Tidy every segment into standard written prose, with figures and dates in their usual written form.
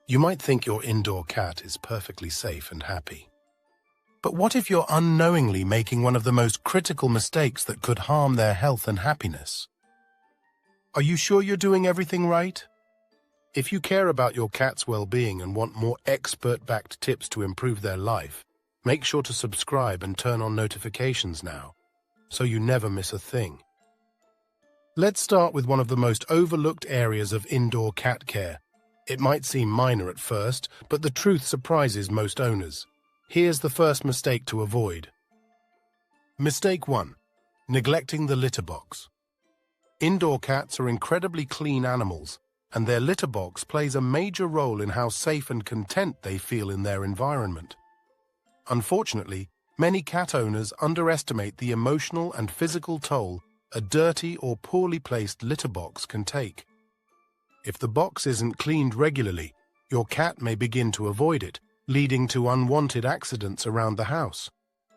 You might think your indoor cat is perfectly safe and happy. But what if you're unknowingly making one of the most critical mistakes that could harm their health and happiness? Are you sure you're doing everything right? If you care about your cat's well-being and want more expert-backed tips to improve their life, make sure to subscribe and turn on notifications now, so you never miss a thing. Let's start with one of the most overlooked areas of indoor cat care. It might seem minor at first, but the truth surprises most owners. Here's the first mistake to avoid. Mistake 1. Neglecting the litter box. Indoor cats are incredibly clean animals, and their litter box plays a major role in how safe and content they feel in their environment. Unfortunately, many cat owners underestimate the emotional and physical toll a dirty or poorly placed litter box can take. If the box isn't cleaned regularly, your cat may begin to avoid it, leading to unwanted accidents around the house.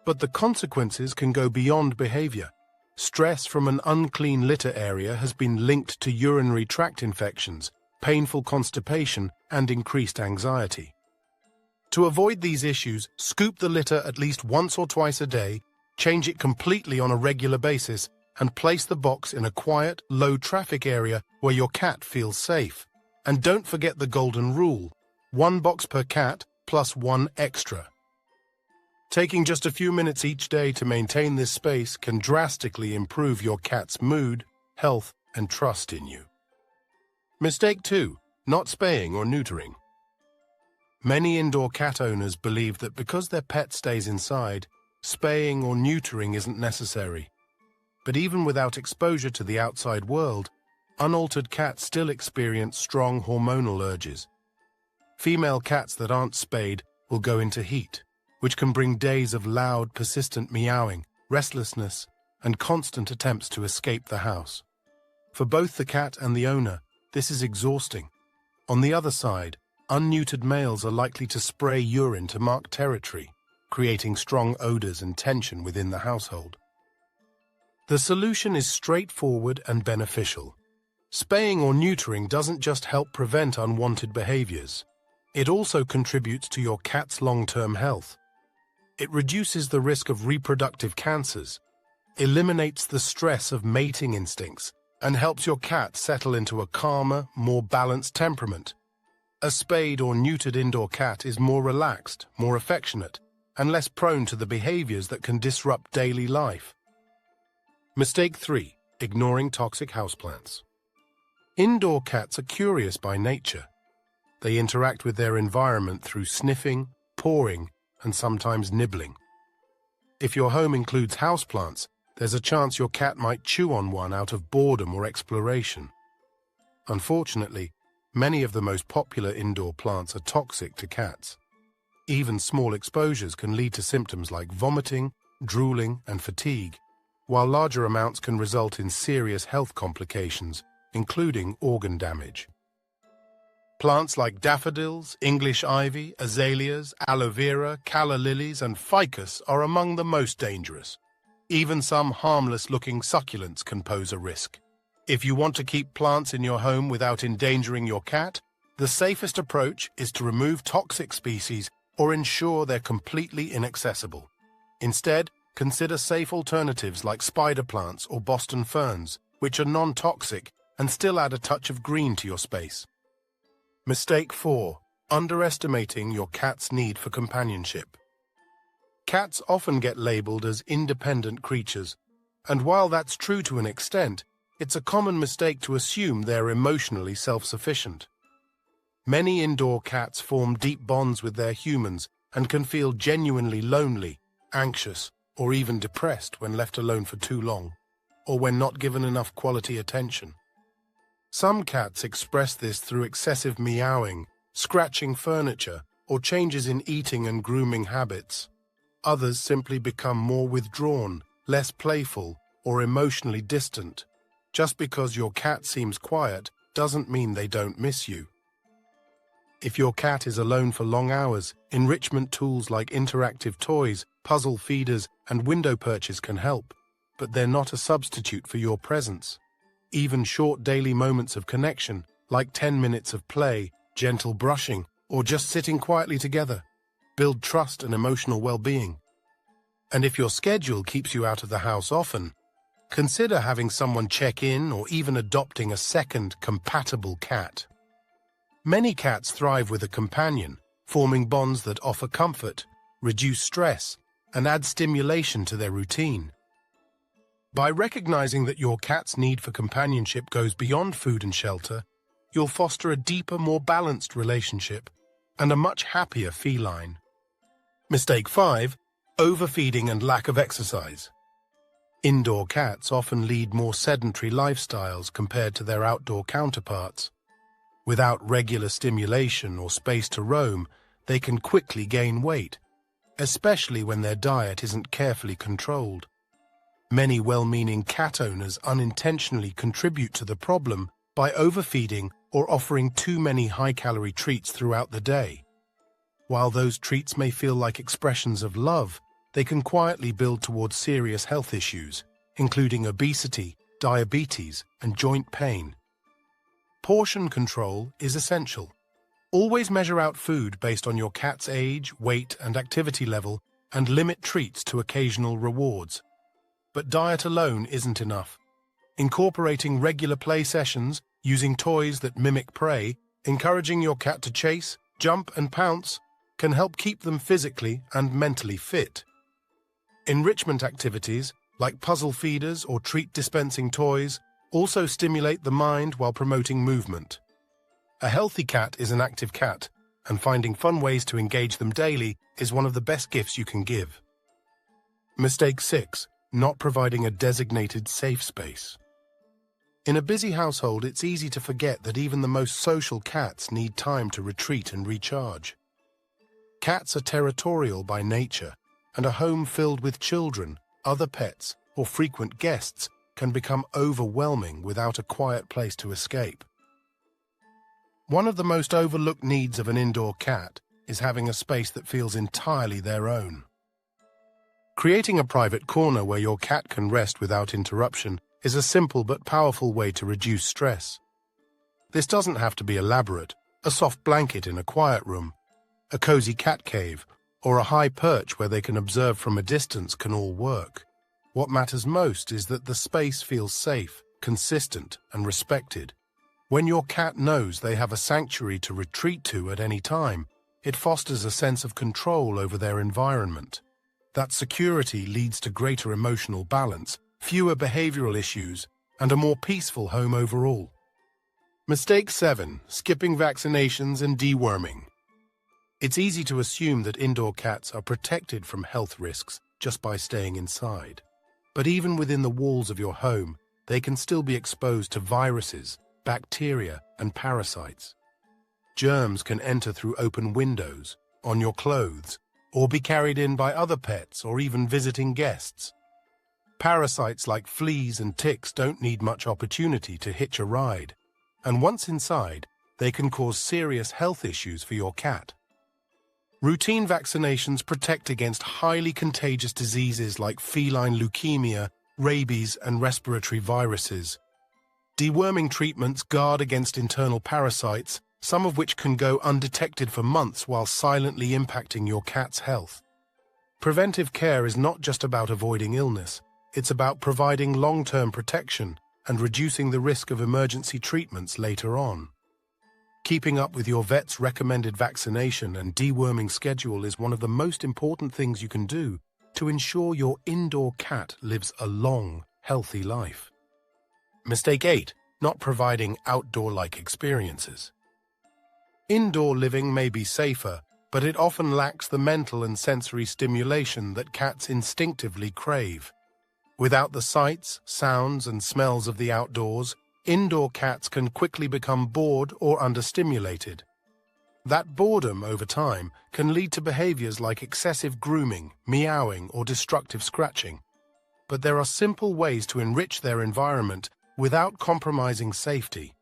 But the consequences can go beyond behavior. Stress from an unclean litter area has been linked to urinary tract infections, painful constipation, and increased anxiety. To avoid these issues, scoop the litter at least once or twice a day, change it completely on a regular basis, and place the box in a quiet, low-traffic area where your cat feels safe. And don't forget the golden rule: 1 box per cat plus 1 extra. Taking just a few minutes each day to maintain this space can drastically improve your cat's mood, health, and trust in you. Mistake 2. Not spaying or neutering. Many indoor cat owners believe that because their pet stays inside, spaying or neutering isn't necessary. But even without exposure to the outside world, unaltered cats still experience strong hormonal urges. Female cats that aren't spayed will go into heat, which can bring days of loud, persistent meowing, restlessness, and constant attempts to escape the house. For both the cat and the owner, this is exhausting. On the other side, unneutered males are likely to spray urine to mark territory, creating strong odors and tension within the household. The solution is straightforward and beneficial. Spaying or neutering doesn't just help prevent unwanted behaviors. It also contributes to your cat's long-term health. It reduces the risk of reproductive cancers, eliminates the stress of mating instincts, and helps your cat settle into a calmer, more balanced temperament. A spayed or neutered indoor cat is more relaxed, more affectionate, and less prone to the behaviors that can disrupt daily life. Mistake 3. Ignoring toxic houseplants. Indoor cats are curious by nature. They interact with their environment through sniffing, pawing, and sometimes nibbling. If your home includes houseplants, there's a chance your cat might chew on one out of boredom or exploration. Unfortunately, many of the most popular indoor plants are toxic to cats. Even small exposures can lead to symptoms like vomiting, drooling, and fatigue, while larger amounts can result in serious health complications, including organ damage. Plants like daffodils, English ivy, azaleas, aloe vera, calla lilies, and ficus are among the most dangerous. Even some harmless-looking succulents can pose a risk. If you want to keep plants in your home without endangering your cat, the safest approach is to remove toxic species or ensure they're completely inaccessible. Instead, consider safe alternatives like spider plants or Boston ferns, which are non-toxic and still add a touch of green to your space. Mistake 4. Underestimating your cat's need for companionship. Cats often get labeled as independent creatures, and while that's true to an extent, it's a common mistake to assume they're emotionally self-sufficient. Many indoor cats form deep bonds with their humans and can feel genuinely lonely, anxious, or even depressed when left alone for too long, or when not given enough quality attention. Some cats express this through excessive meowing, scratching furniture, or changes in eating and grooming habits. Others simply become more withdrawn, less playful, or emotionally distant. Just because your cat seems quiet doesn't mean they don't miss you. If your cat is alone for long hours, enrichment tools like interactive toys, puzzle feeders, and window perches can help, but they're not a substitute for your presence. Even short daily moments of connection, like 10 minutes of play, gentle brushing, or just sitting quietly together, build trust and emotional well-being. And if your schedule keeps you out of the house often, consider having someone check in or even adopting a second compatible cat. Many cats thrive with a companion, forming bonds that offer comfort, reduce stress, and add stimulation to their routine. By recognizing that your cat's need for companionship goes beyond food and shelter, you'll foster a deeper, more balanced relationship and a much happier feline. Mistake 5. Overfeeding and lack of exercise. Indoor cats often lead more sedentary lifestyles compared to their outdoor counterparts. Without regular stimulation or space to roam, they can quickly gain weight, especially when their diet isn't carefully controlled. Many well-meaning cat owners unintentionally contribute to the problem by overfeeding or offering too many high-calorie treats throughout the day. While those treats may feel like expressions of love, they can quietly build towards serious health issues, including obesity, diabetes, and joint pain. Portion control is essential. Always measure out food based on your cat's age, weight, and activity level, and limit treats to occasional rewards. But diet alone isn't enough. Incorporating regular play sessions, using toys that mimic prey, encouraging your cat to chase, jump, and pounce can help keep them physically and mentally fit. Enrichment activities, like puzzle feeders or treat-dispensing toys, also stimulate the mind while promoting movement. A healthy cat is an active cat, and finding fun ways to engage them daily is one of the best gifts you can give. Mistake 6. Not providing a designated safe space. In a busy household, it's easy to forget that even the most social cats need time to retreat and recharge. Cats are territorial by nature, and a home filled with children, other pets, or frequent guests can become overwhelming without a quiet place to escape. One of the most overlooked needs of an indoor cat is having a space that feels entirely their own. Creating a private corner where your cat can rest without interruption is a simple but powerful way to reduce stress. This doesn't have to be elaborate. A soft blanket in a quiet room, a cozy cat cave, or a high perch where they can observe from a distance can all work. What matters most is that the space feels safe, consistent, and respected. When your cat knows they have a sanctuary to retreat to at any time, it fosters a sense of control over their environment. That security leads to greater emotional balance, fewer behavioral issues, and a more peaceful home overall. Mistake 7. Skipping vaccinations and deworming. It's easy to assume that indoor cats are protected from health risks just by staying inside. But even within the walls of your home, they can still be exposed to viruses, bacteria, and parasites. Germs can enter through open windows, on your clothes, or be carried in by other pets or even visiting guests. Parasites like fleas and ticks don't need much opportunity to hitch a ride, and once inside, they can cause serious health issues for your cat. Routine vaccinations protect against highly contagious diseases like feline leukemia, rabies, and respiratory viruses. Deworming treatments guard against internal parasites, some of which can go undetected for months while silently impacting your cat's health. Preventive care is not just about avoiding illness, it's about providing long-term protection and reducing the risk of emergency treatments later on. Keeping up with your vet's recommended vaccination and deworming schedule is one of the most important things you can do to ensure your indoor cat lives a long, healthy life. Mistake 8. Not providing outdoor-like experiences. Indoor living may be safer, but it often lacks the mental and sensory stimulation that cats instinctively crave. Without the sights, sounds, and smells of the outdoors, indoor cats can quickly become bored or understimulated. That boredom, over time, can lead to behaviors like excessive grooming, meowing, or destructive scratching. But there are simple ways to enrich their environment without compromising safety.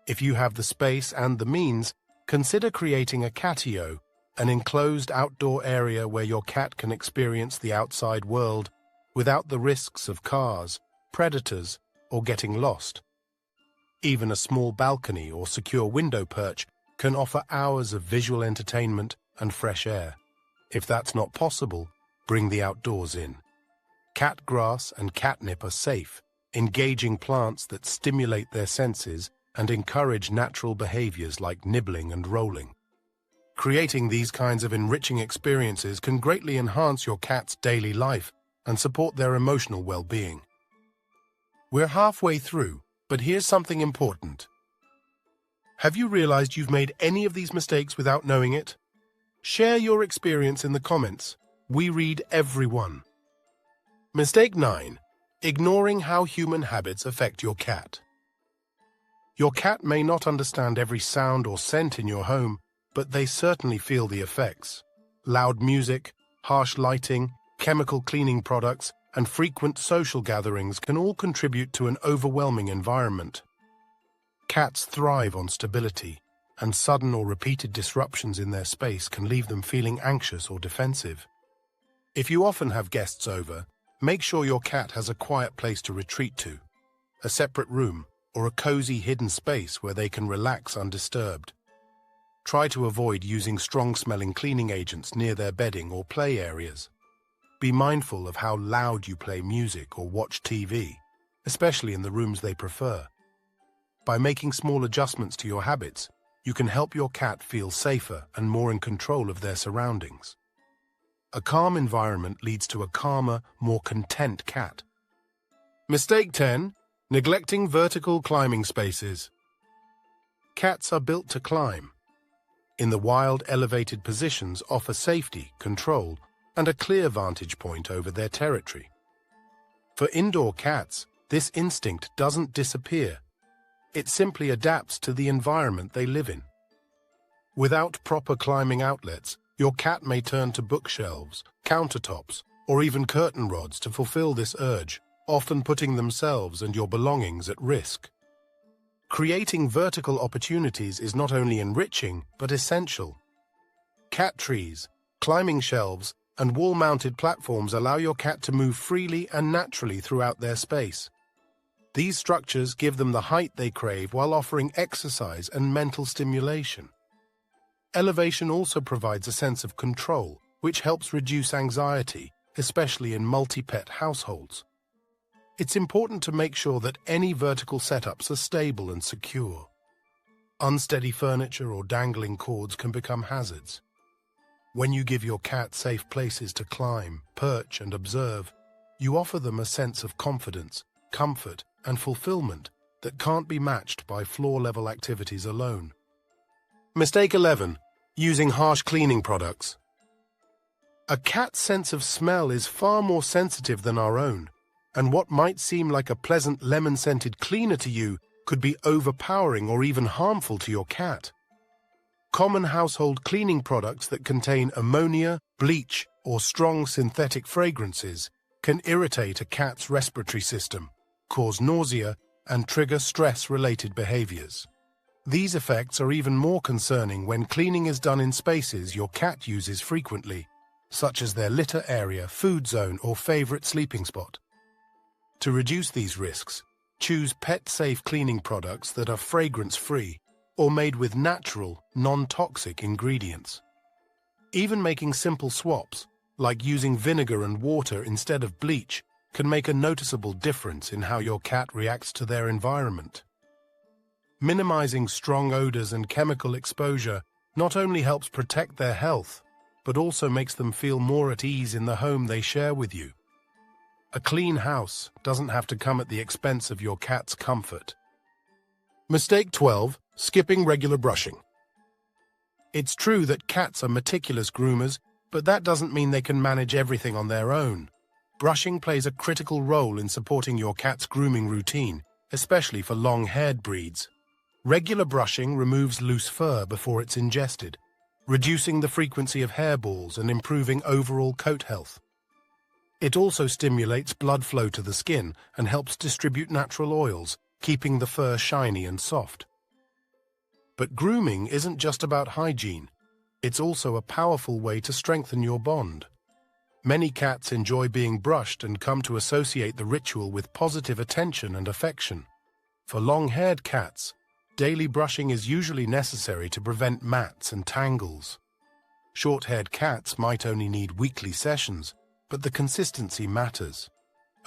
If you have the space and the means, consider creating a catio, an enclosed outdoor area where your cat can experience the outside world without the risks of cars, predators, or getting lost. Even a small balcony or secure window perch can offer hours of visual entertainment and fresh air. If that's not possible, bring the outdoors in. Cat grass and catnip are safe, engaging plants that stimulate their senses and encourage natural behaviors like nibbling and rolling. Creating these kinds of enriching experiences can greatly enhance your cat's daily life and support their emotional well-being. We're halfway through, but here's something important. Have you realized you've made any of these mistakes without knowing it? Share your experience in the comments. We read every one. Mistake 9. Ignoring how human habits affect your cat. Your cat may not understand every sound or scent in your home, but they certainly feel the effects. Loud music, harsh lighting, chemical cleaning products, and frequent social gatherings can all contribute to an overwhelming environment. Cats thrive on stability, and sudden or repeated disruptions in their space can leave them feeling anxious or defensive. If you often have guests over, make sure your cat has a quiet place to retreat to, a separate room, or a cozy hidden space where they can relax undisturbed. Try to avoid using strong-smelling cleaning agents near their bedding or play areas. Be mindful of how loud you play music or watch TV, especially in the rooms they prefer. By making small adjustments to your habits, you can help your cat feel safer and more in control of their surroundings. A calm environment leads to a calmer, more content cat. Mistake 10. Neglecting vertical climbing spaces. Cats are built to climb. In the wild, elevated positions offer safety, control, and a clear vantage point over their territory. For indoor cats, this instinct doesn't disappear. It simply adapts to the environment they live in. Without proper climbing outlets, your cat may turn to bookshelves, countertops, or even curtain rods to fulfill this urge, often putting themselves and your belongings at risk. Creating vertical opportunities is not only enriching, but essential. Cat trees, climbing shelves, and wall-mounted platforms allow your cat to move freely and naturally throughout their space. These structures give them the height they crave while offering exercise and mental stimulation. Elevation also provides a sense of control, which helps reduce anxiety, especially in multi-pet households. It's important to make sure that any vertical setups are stable and secure. Unsteady furniture or dangling cords can become hazards. When you give your cat safe places to climb, perch, and observe, you offer them a sense of confidence, comfort, and fulfillment that can't be matched by floor-level activities alone. Mistake 11. Using harsh cleaning products. A cat's sense of smell is far more sensitive than our own, and what might seem like a pleasant lemon-scented cleaner to you could be overpowering or even harmful to your cat. Common household cleaning products that contain ammonia, bleach, or strong synthetic fragrances can irritate a cat's respiratory system, cause nausea, and trigger stress-related behaviors. These effects are even more concerning when cleaning is done in spaces your cat uses frequently, such as their litter area, food zone, or favorite sleeping spot. To reduce these risks, choose pet-safe cleaning products that are fragrance-free or made with natural, non-toxic ingredients. Even making simple swaps, like using vinegar and water instead of bleach, can make a noticeable difference in how your cat reacts to their environment. Minimizing strong odors and chemical exposure not only helps protect their health, but also makes them feel more at ease in the home they share with you. A clean house doesn't have to come at the expense of your cat's comfort. Mistake 12. Skipping regular brushing. It's true that cats are meticulous groomers, but that doesn't mean they can manage everything on their own. Brushing plays a critical role in supporting your cat's grooming routine, especially for long-haired breeds. Regular brushing removes loose fur before it's ingested, reducing the frequency of hairballs and improving overall coat health. It also stimulates blood flow to the skin and helps distribute natural oils, keeping the fur shiny and soft. But grooming isn't just about hygiene. It's also a powerful way to strengthen your bond. Many cats enjoy being brushed and come to associate the ritual with positive attention and affection. For long-haired cats, Daily brushing is usually necessary to prevent mats and tangles. Short-haired cats might only need weekly sessions, but the consistency matters.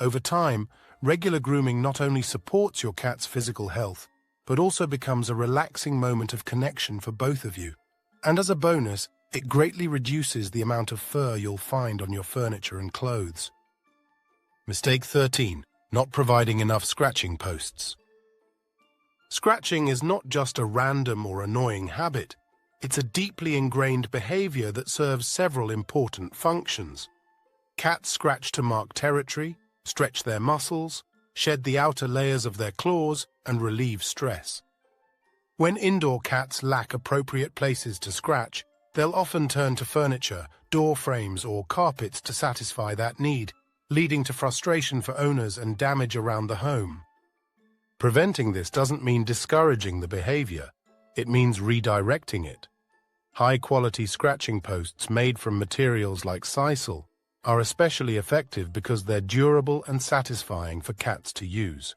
Over time, regular grooming not only supports your cat's physical health, but also becomes a relaxing moment of connection for both of you. And as a bonus, it greatly reduces the amount of fur you'll find on your furniture and clothes. Mistake 13. Not providing enough scratching posts. Scratching is not just a random or annoying habit. It's a deeply ingrained behavior that serves several important functions. Cats scratch to mark territory, stretch their muscles, shed the outer layers of their claws, and relieve stress. When indoor cats lack appropriate places to scratch, they'll often turn to furniture, door frames, or carpets to satisfy that need, leading to frustration for owners and damage around the home. Preventing this doesn't mean discouraging the behavior. It means redirecting it. High-quality scratching posts made from materials like sisal are especially effective because they're durable and satisfying for cats to use.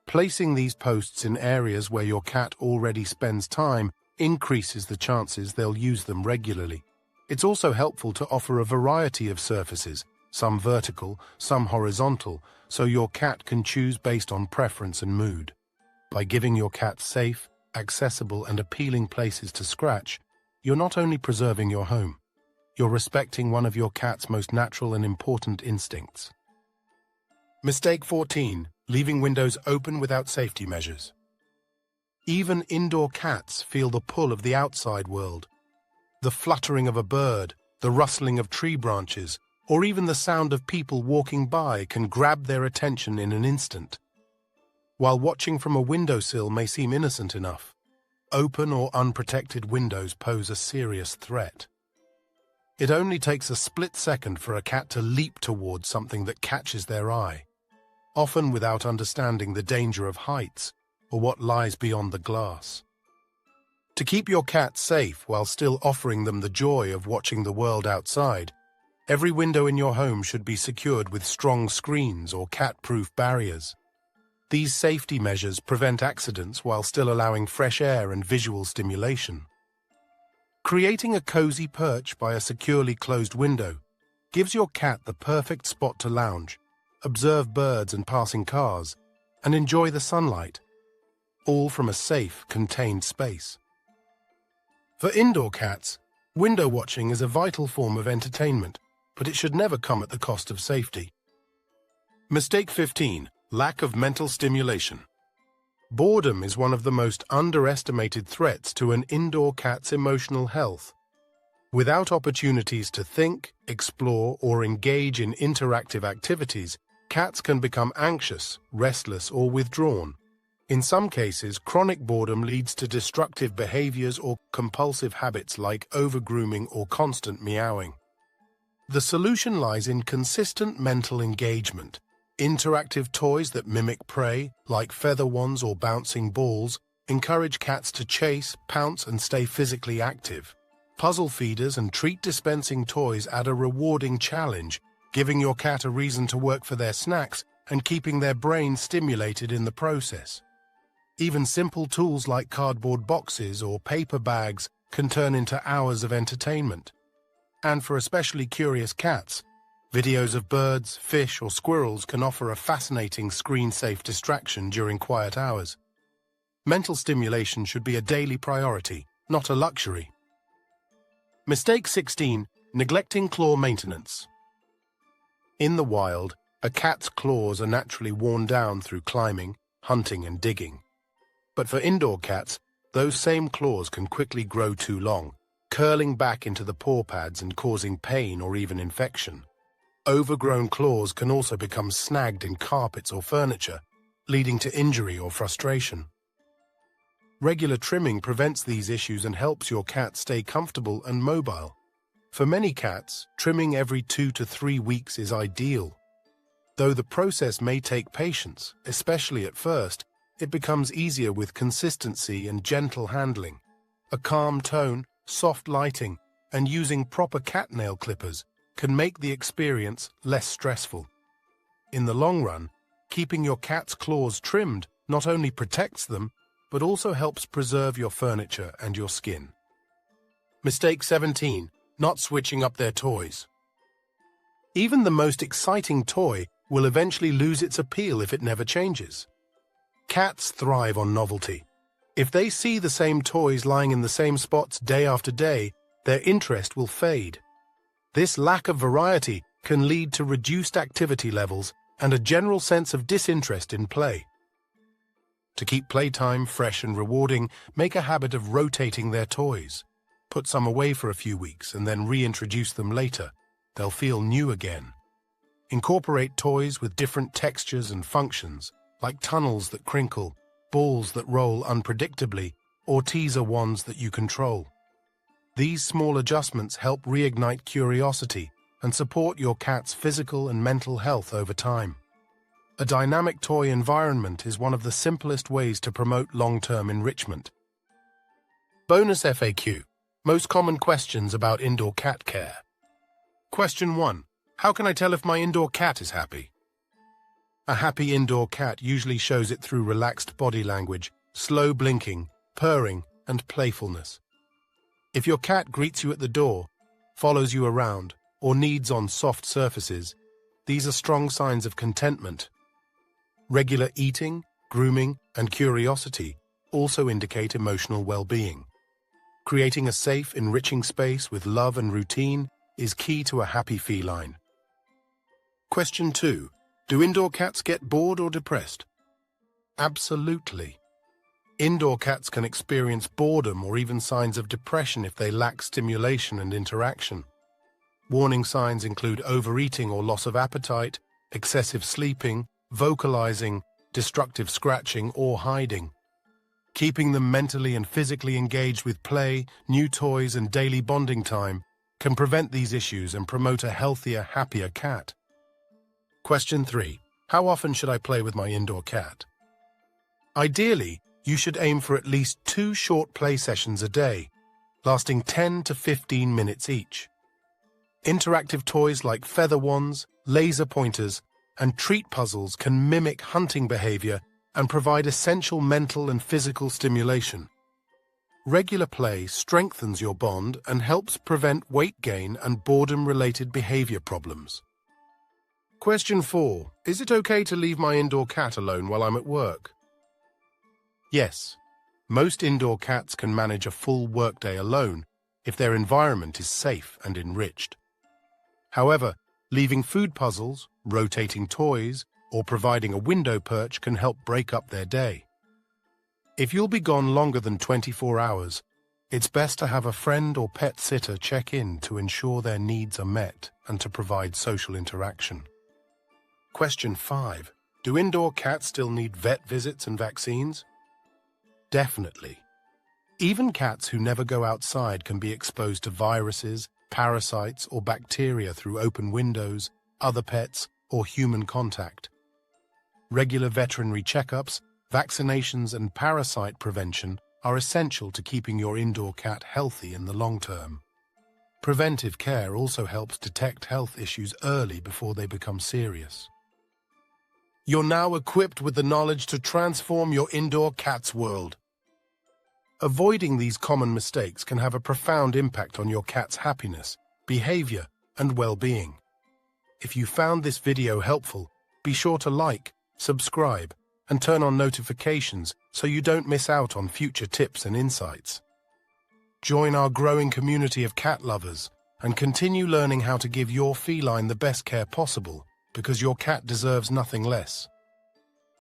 Placing these posts in areas where your cat already spends time increases the chances they'll use them regularly. It's also helpful to offer a variety of surfaces, some vertical, some horizontal, so your cat can choose based on preference and mood. By giving your cat safe, accessible, and appealing places to scratch, you're not only preserving your home, you're respecting one of your cat's most natural and important instincts. Mistake 14. Leaving windows open without safety measures. Even indoor cats feel the pull of the outside world. The fluttering of a bird, the rustling of tree branches, or even the sound of people walking by can grab their attention in an instant. While watching from a windowsill may seem innocent enough, open or unprotected windows pose a serious threat. It only takes a split second for a cat to leap towards something that catches their eye, often without understanding the danger of heights or what lies beyond the glass. To keep your cat safe while still offering them the joy of watching the world outside, every window in your home should be secured with strong screens or cat-proof barriers. These safety measures prevent accidents while still allowing fresh air and visual stimulation. Creating a cozy perch by a securely closed window gives your cat the perfect spot to lounge, observe birds and passing cars, and enjoy the sunlight, all from a safe, contained space. For indoor cats, window watching is a vital form of entertainment, but it should never come at the cost of safety. Mistake 15. Lack of mental stimulation. Boredom is one of the most underestimated threats to an indoor cat's emotional health. Without opportunities to think, explore, or engage in interactive activities, cats can become anxious, restless, or withdrawn. In some cases, chronic boredom leads to destructive behaviors or compulsive habits like overgrooming or constant meowing. The solution lies in consistent mental engagement. Interactive toys that mimic prey, like feather wands or bouncing balls, encourage cats to chase, pounce, and stay physically active. Puzzle feeders and treat dispensing toys add a rewarding challenge, giving your cat a reason to work for their snacks and keeping their brain stimulated in the process. Even simple tools like cardboard boxes or paper bags can turn into hours of entertainment. And for especially curious cats, videos of birds, fish, or squirrels can offer a fascinating screen-safe distraction during quiet hours. Mental stimulation should be a daily priority, not a luxury. Mistake 16. Neglecting claw maintenance. In the wild, a cat's claws are naturally worn down through climbing, hunting, and digging. But for indoor cats, those same claws can quickly grow too long, curling back into the paw pads and causing pain or even infection. Overgrown claws can also become snagged in carpets or furniture, leading to injury or frustration. Regular trimming prevents these issues and helps your cat stay comfortable and mobile. For many cats, trimming every 2 to 3 weeks is ideal. Though the process may take patience, especially at first, it becomes easier with consistency and gentle handling. A calm tone, soft lighting, and using proper cat nail clippers can make the experience less stressful. In the long run, keeping your cat's claws trimmed not only protects them, but also helps preserve your furniture and your skin. Mistake 17. Not switching up their toys. Even the most exciting toy will eventually lose its appeal if it never changes. Cats thrive on novelty. If they see the same toys lying in the same spots day after day, their interest will fade. This lack of variety can lead to reduced activity levels and a general sense of disinterest in play. To keep playtime fresh and rewarding, make a habit of rotating their toys. Put some away for a few weeks and then reintroduce them later. They'll feel new again. Incorporate toys with different textures and functions, like tunnels that crinkle, balls that roll unpredictably, or teaser wands that you control. These small adjustments help reignite curiosity and support your cat's physical and mental health over time. A dynamic toy environment is one of the simplest ways to promote long-term enrichment. Bonus FAQ. Most common questions about indoor cat care. Question 1. How can I tell if my indoor cat is happy? A happy indoor cat usually shows it through relaxed body language, slow blinking, purring, and playfulness. If your cat greets you at the door, follows you around, or kneads on soft surfaces, these are strong signs of contentment. Regular eating, grooming, and curiosity also indicate emotional well-being. Creating a safe, enriching space with love and routine is key to a happy feline. Question 2. Do indoor cats get bored or depressed? Absolutely. Indoor cats can experience boredom or even signs of depression if they lack stimulation and interaction. Warning signs include overeating or loss of appetite, excessive sleeping, vocalizing, destructive scratching, or hiding. Keeping them mentally and physically engaged with play, new toys, and daily bonding time can prevent these issues and promote a healthier, happier cat. Question 3. How often should I play with my indoor cat? Ideally, you should aim for at least 2 short play sessions a day, lasting 10 to 15 minutes each. Interactive toys like feather wands, laser pointers, and treat puzzles can mimic hunting behavior and provide essential mental and physical stimulation. Regular play strengthens your bond and helps prevent weight gain and boredom-related behavior problems. Question 4. Is it okay to leave my indoor cat alone while I'm at work? Yes. Most indoor cats can manage a full workday alone if their environment is safe and enriched. However, leaving food puzzles, rotating toys, or providing a window perch can help break up their day. If you'll be gone longer than 24 hours, it's best to have a friend or pet sitter check in to ensure their needs are met and to provide social interaction. Question 5. Do indoor cats still need vet visits and vaccines? Definitely. Even cats who never go outside can be exposed to viruses, parasites, or bacteria through open windows, other pets, or human contact. Regular veterinary checkups, vaccinations, and parasite prevention are essential to keeping your indoor cat healthy in the long term. Preventive care also helps detect health issues early before they become serious. You're now equipped with the knowledge to transform your indoor cat's world. Avoiding these common mistakes can have a profound impact on your cat's happiness, behavior, and well-being. If you found this video helpful, be sure to like, subscribe, and turn on notifications so you don't miss out on future tips and insights. Join our growing community of cat lovers and continue learning how to give your feline the best care possible, because your cat deserves nothing less.